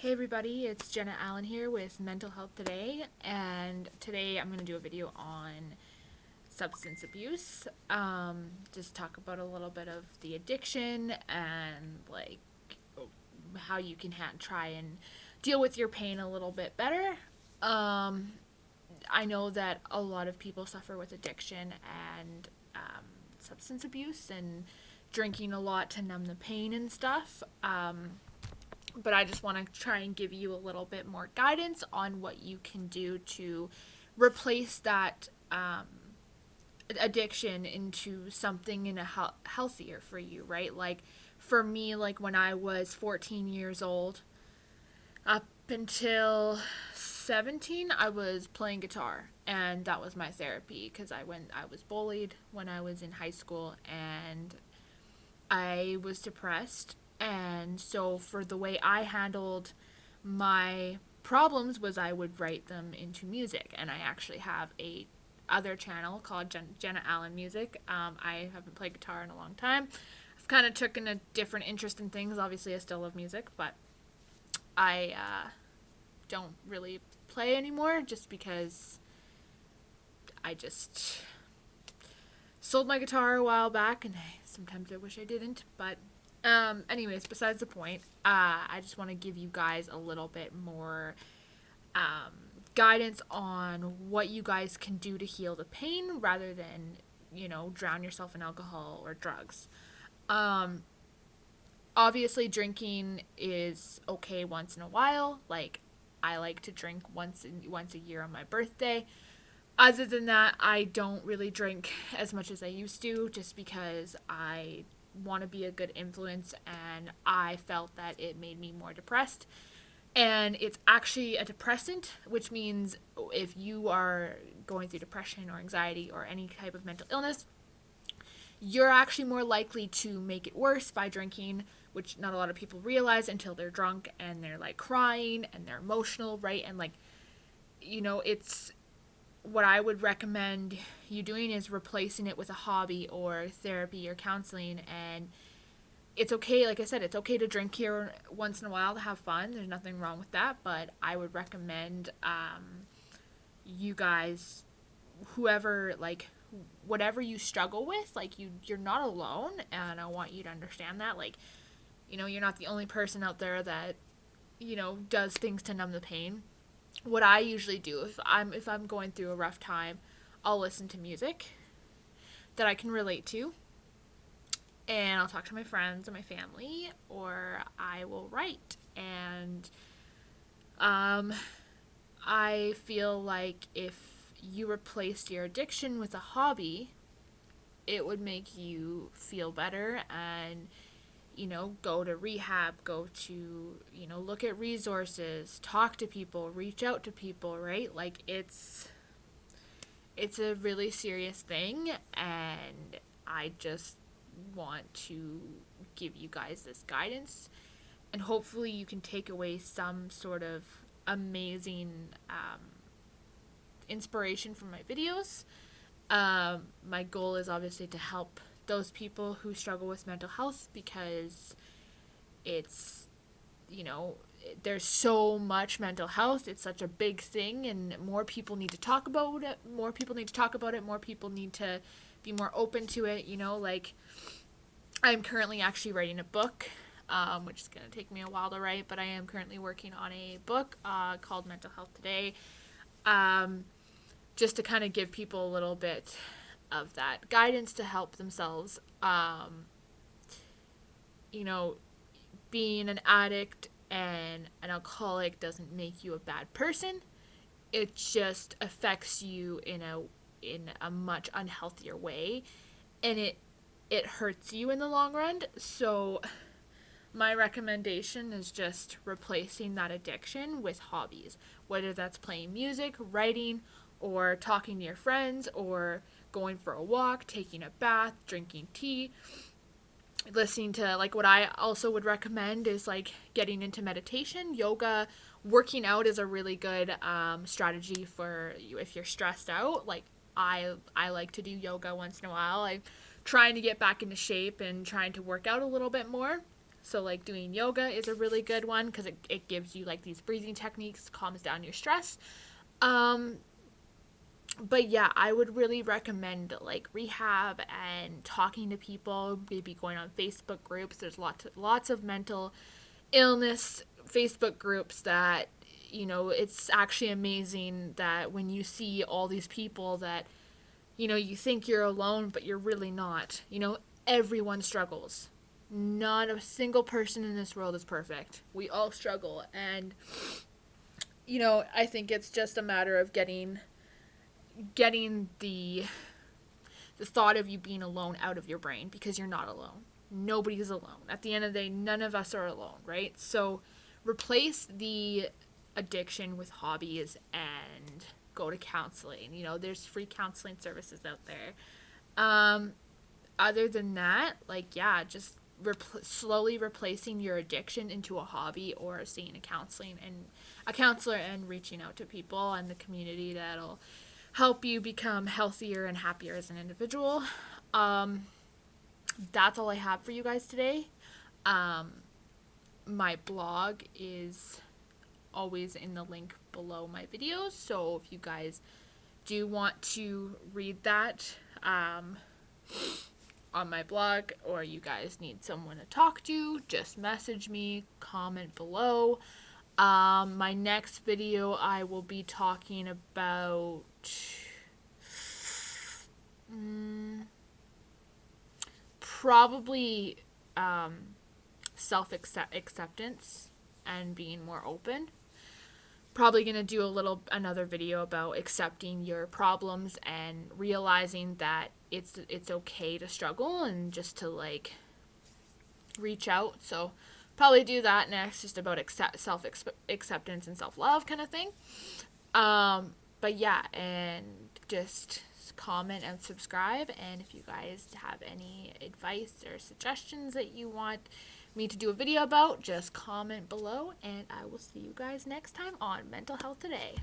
Hey everybody, it's Jenna Allen here with Mental Health Today, and today I'm going to do a video on substance abuse. Just talk about a little bit of the addiction and how you can try and deal with your pain a little bit better. I know that a lot of people suffer with addiction and substance abuse and drinking a lot to numb the pain and stuff. But I just want to try and give you a little bit more guidance on what you can do to replace that addiction into something healthier for you, right? Like for me, like when I was 14 years old, up until 17, I was playing guitar, and that was my therapy because I was bullied when I was in high school, and I was depressed. And so for the way I handled my problems was I would write them into music, and I actually have a other channel called Jenna Allen Music. I haven't played guitar in a long time. I've kind of taken a different interest in things. Obviously, I still love music, but I don't really play anymore just because I just sold my guitar a while back, and sometimes I wish I didn't. But anyways, besides the point, I just want to give you guys a little bit more guidance on what you guys can do to heal the pain rather than, drown yourself in alcohol or drugs. Obviously, drinking is okay once in a while. Like, I like to drink once a year on my birthday. Other than that, I don't really drink as much as I used to just because I want to be a good influence, and I felt that it made me more depressed. And it's actually a depressant, which means if you are going through depression or anxiety or any type of mental illness, you're actually more likely to make it worse by drinking, which not a lot of people realize until they're drunk and they're like crying and they're emotional, right? And it's what I would recommend you doing is replacing it with a hobby or therapy or counseling. And it's okay, like I said, it's okay to drink here once in a while to have fun. There's nothing wrong with that. But I would recommend you guys, whoever, like, whatever you struggle with, like, you're not alone. And I want you to understand that. Like, you're not the only person out there that, does things to numb the pain. What I usually do if I'm going through a rough time, I'll listen to music that I can relate to, and I'll talk to my friends and my family, or I will write. And I feel like if you replaced your addiction with a hobby, it would make you feel better and go to rehab, go to, look at resources, talk to people, reach out to people, right? Like it's a really serious thing, and I just want to give you guys this guidance, and hopefully you can take away some sort of amazing inspiration from my videos. My goal is obviously to help those people who struggle with mental health because it's, there's so much mental health. It's such a big thing, and more people need to talk about it. More people need to talk about it. More people need to be more open to it. Like, I'm currently actually writing a book, which is going to take me a while to write, but I am currently working on a book called Mental Health Today, just to kind of give people a little bit of that guidance to help themselves. Being an addict and an alcoholic doesn't make you a bad person. It just affects you in a much unhealthier way, and it hurts you in the long run. So my recommendation is just replacing that addiction with hobbies, whether that's playing music, writing, or talking to your friends, or going for a walk, taking a bath, drinking tea, listening to, like, what I also would recommend is like getting into meditation, yoga. Working out is a really good strategy for you if you're stressed out. Like, I like to do yoga once in a while. I'm trying to get back into shape and trying to work out a little bit more. So like doing yoga is a really good one because it gives you like these breathing techniques, calms down your stress. But yeah, I would really recommend like rehab and talking to people, maybe going on Facebook groups. There's lots of mental illness Facebook groups that, it's actually amazing that when you see all these people that, you think you're alone, but you're really not. Everyone struggles. Not a single person in this world is perfect. We all struggle. And, I think it's just a matter of getting the thought of you being alone out of your brain, because you're not alone. Nobody's alone. At the end of the day, none of us are alone, right? So replace the addiction with hobbies and go to counseling. There's free counseling services out there. Other than that, like, yeah, just slowly replacing your addiction into a hobby or seeing a counselor and reaching out to people and the community that'll help you become healthier and happier as an individual. That's all I have for you guys today. My blog is always in the link below my videos, so if you guys do want to read that on my blog, or you guys need someone to talk to, just message me, comment below. My next video I will be talking about probably self-acceptance and being more open. Probably going to do another video about accepting your problems and realizing that it's okay to struggle and just to like reach out. So probably do that next, just about self-acceptance and self-love kind of thing. But yeah, and just comment and subscribe. And if you guys have any advice or suggestions that you want me to do a video about, just comment below, and I will see you guys next time on Mental Health Today.